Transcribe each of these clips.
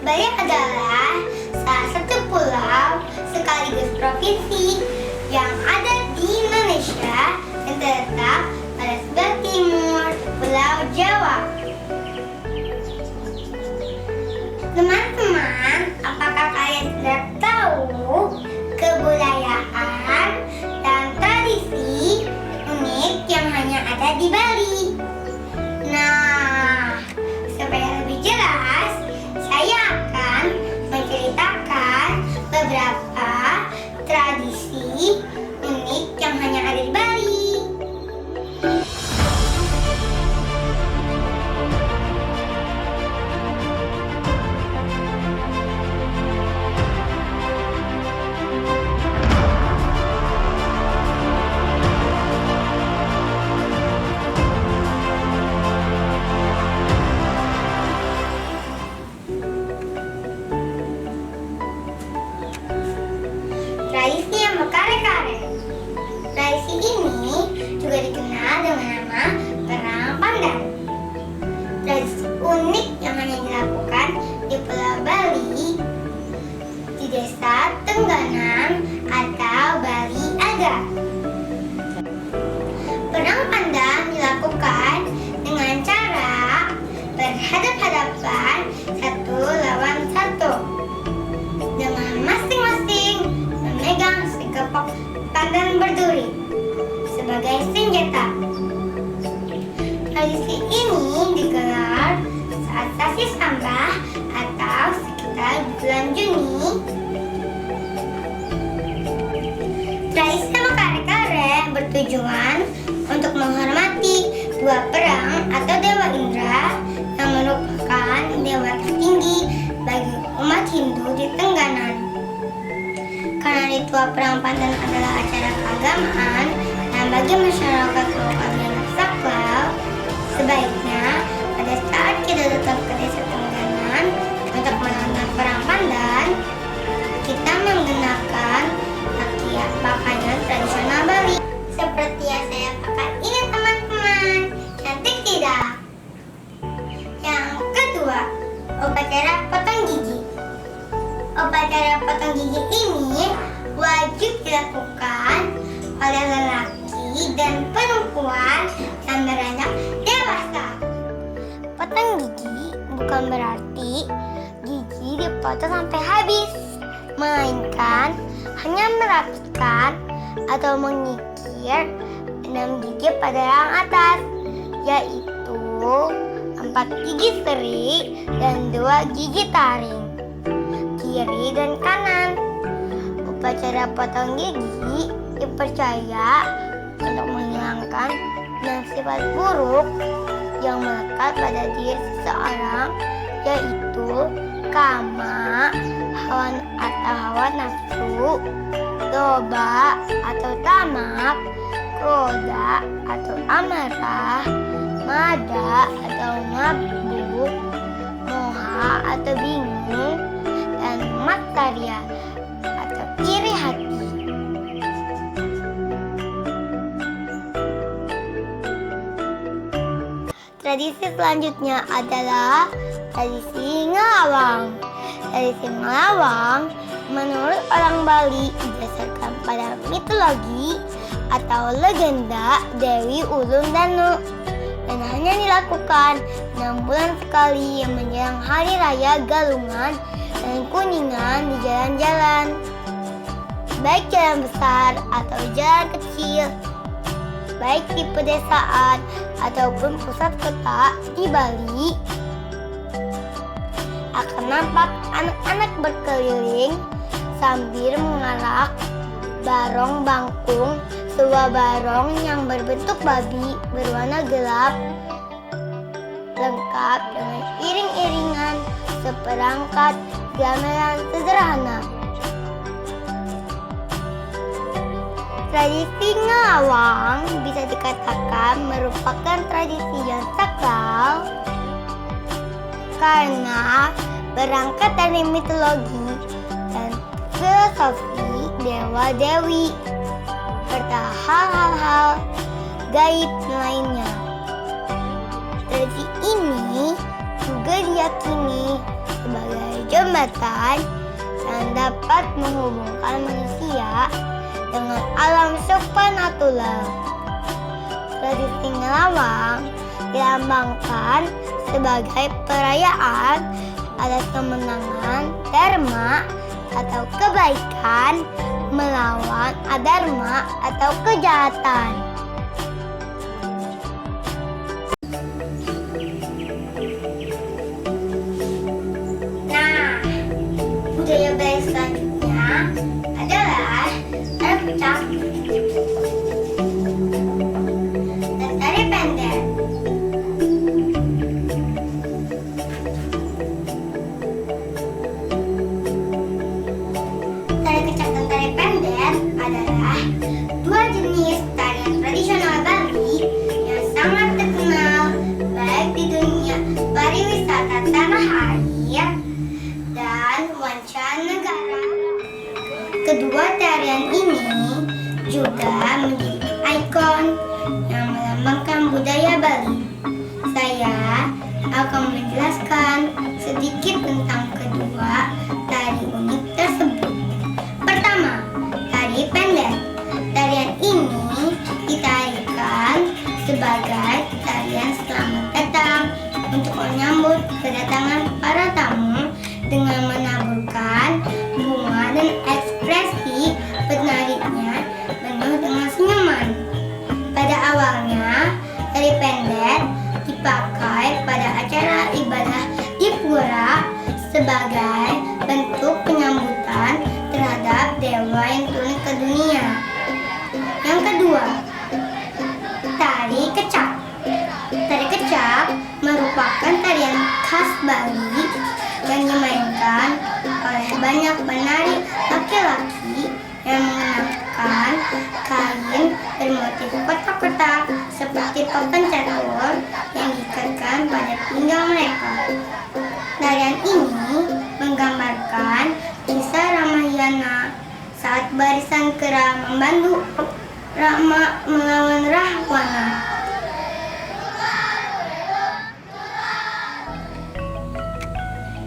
Bali adalah salah satu pulau sekaligus provinsi yang ada di Indonesia dan terletak pada sebelah timur Pulau Jawa. Teman-teman, apakah kalian sudah tahu kebudayaan dan tradisi unik yang hanya ada di Bali? Nah, supaya lebih jelas, saya akan menceritakan beberapa tradisi unik yang hanya ada di Bali. Tradisi yang berkare-kare. Tradisi ini juga dikenal dengan nama Perang Pandan. Tradisi unik yang hanya dilakukan di Pulau Bali, di Desa Tengganan atau Bali Aga. Perang Pandan dilakukan dengan cara berhadap-hadapan satu lawan satu dengan masing-masing memegang sekepok pandan berduri sebagai senjata. Tradisi ini digelar saat sasi sambah atau sekitar bulan Juni. Tradisi kare-kare bertujuan untuk menghormati dua perang atau Dewa Indra yang merupakan dewa tertinggi bagi umat Hindu di Tengganan. Karena ritual perang pandan adalah acara keagamaan dan bagi masyarakat lokal dianggap sakral, sebaiknya pada saat kita datang ke Desa Tengganan untuk menonton perang pandan, kita menggunakan pakaian tradisional Bali seperti yang saya pakai ini, teman-teman. Cantik tidak? Yang kedua, upacara potong gigi. Upacara potong gigi ini wajib dilakukan oleh lelaki dan perempuan yang beranjak dewasa. Potong gigi bukan berarti gigi dipotong sampai habis, melainkan hanya merapikan atau mengikir 6 gigi pada yang atas, yaitu 4 gigi seri dan 2 gigi taring, kiri dan kanan. Upacara potong gigi dipercaya untuk menghilangkan sifat buruk yang melekat pada diri seseorang, yaitu kama, hawa nafsu, loba atau tamak, kroda atau amarah, mada atau mabuk, moha atau bingung, dan matsarya atau iri hati. Tradisi selanjutnya adalah tradisi ngelawang. Tradisi ngelawang menurut orang Bali didasarkan pada mitologi atau legenda Dewi Ulun Danu dan hanya dilakukan 6 bulan sekali yang menjelang Hari Raya Galungan dan Kuningan di jalan-jalan, baik jalan besar atau jalan kecil, baik di pedesaan ataupun pusat kota di Bali. Akan nampak anak-anak berkeliling sambil mengarak barong bangkung, sebuah barong yang berbentuk babi berwarna gelap, lengkap dengan iring-iringan seperangkat gamelan sederhana. Tradisi ngelawang bisa dikatakan merupakan tradisi yang sakral karena berangkat dari mitologi dan filosofi dewa-dewi serta hal-hal gaib lainnya. Tradisi ini juga diyakini sebagai jembatan yang dapat menghubungkan manusia dengan alam supranatural. Tradisi ngelawang dilambangkan sebagai perayaan atas kemenangan dharma atau kebaikan melawan adharma atau kejahatan. Nah, budaya Bali selanjutnya adalah tari pecak dan tari pendek. Tari kecak dan tari pendek adalah dua jenis tarian tradisional Bali yang sangat terkenal baik di dunia pariwisata tanah air dan mancanegara. Kedua tarian ini juga menjadi ikon yang melambangkan budaya Bali. Saya akan menjelaskan sedikit tentang kedua tari unik tersebut. Pertama, tari pendek. Tarian ini ditarikan sebagai tarian selamat datang untuk menyambut kedatangan para tamu dengan menaburkan bunga dan ekspresi penarinya penuh dengan senyuman. Pada awalnya, tari pendek dipakai pada acara ibadah di pura sebagai bentuk penyambutan terhadap dewa yang turun ke dunia. Yang kedua, tari kecak. Tari kecak merupakan tarian khas Bali yang dimainkan oleh banyak penari laki-laki yang mengenakan kain bermotif kotak-kotak seperti papan catur yang diikatkan pada pinggang mereka. Tarian ini menggambarkan kisah Ramayana saat barisan kera membantu Rama melawan Rahwana.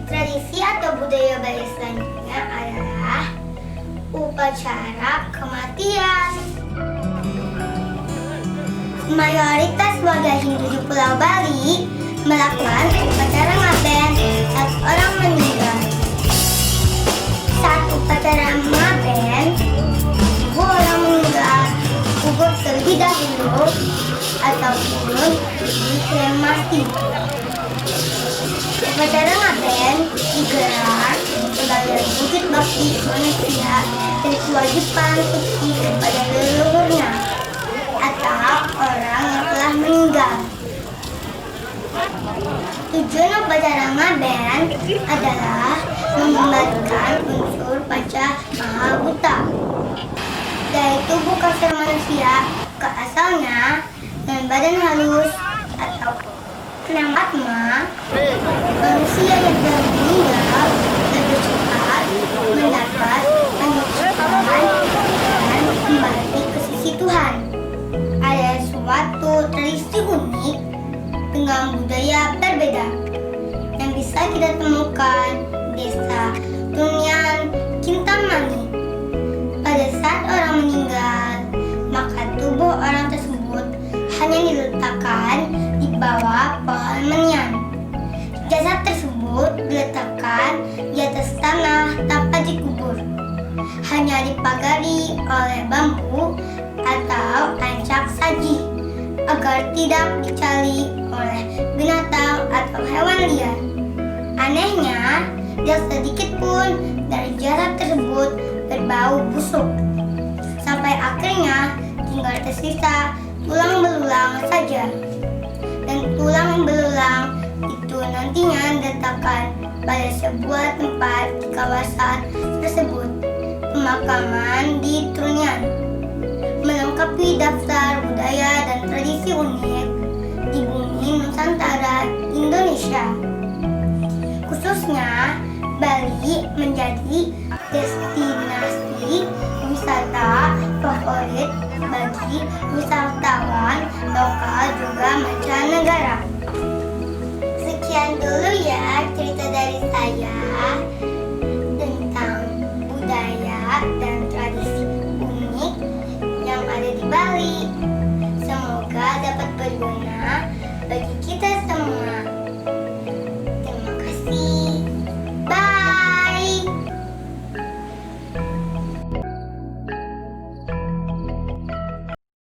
Tradisi atau budaya Bali selanjutnya adalah upacara kematian. Mayoritas warga Hindu di Pulau Bali melakukan upacara ngaben saat orang meninggal. Saat upacara ngaben, orang meninggal kubur terlebih dahulu ataupun dikremasi. Upacara ngaben digelar sebagai wujud bakti manusia dan kewajiban bukti kepada leluhurnya atau orang yang telah meninggal. Tujuan upacara ngaben adalah mengembalikan unsur panca mahabhuta dari tubuh kasar manusia ke asalnya dengan badan halus atau atma. Manusia yang telah meninggal lebih cepat mendapat penyucian dan kembali ke sisi Tuhan. Ada suatu tradisi unik dengan budaya berbeda yang bisa kita temukan di desa Tunyan, Kintamani. Pada saat orang meninggal, maka tubuh orang tersebut hanya diletakkan di bawah pohon menyan. Jasad tersebut diletakkan di atas tanah tanpa dikubur, hanya dipagari oleh bambu atau ancak saji agar tidak dicari oleh binatang atau hewan liar. Anehnya, tidak sedikit pun dari jasad tersebut berbau busuk. Sampai akhirnya tinggal tersisa tulang belulang saja. Dan tulang belulang itu nantinya diletakkan pada sebuah tempat di kawasan tersebut, pemakaman di Trunyan, melengkapi daftar budaya dan tradisi unik di bumi Nusantara Indonesia. Khususnya, Bali menjadi destinasi wisata favorit bagi wisatawan lokal juga mancanegara. Sekian dulu ya cerita dari saya.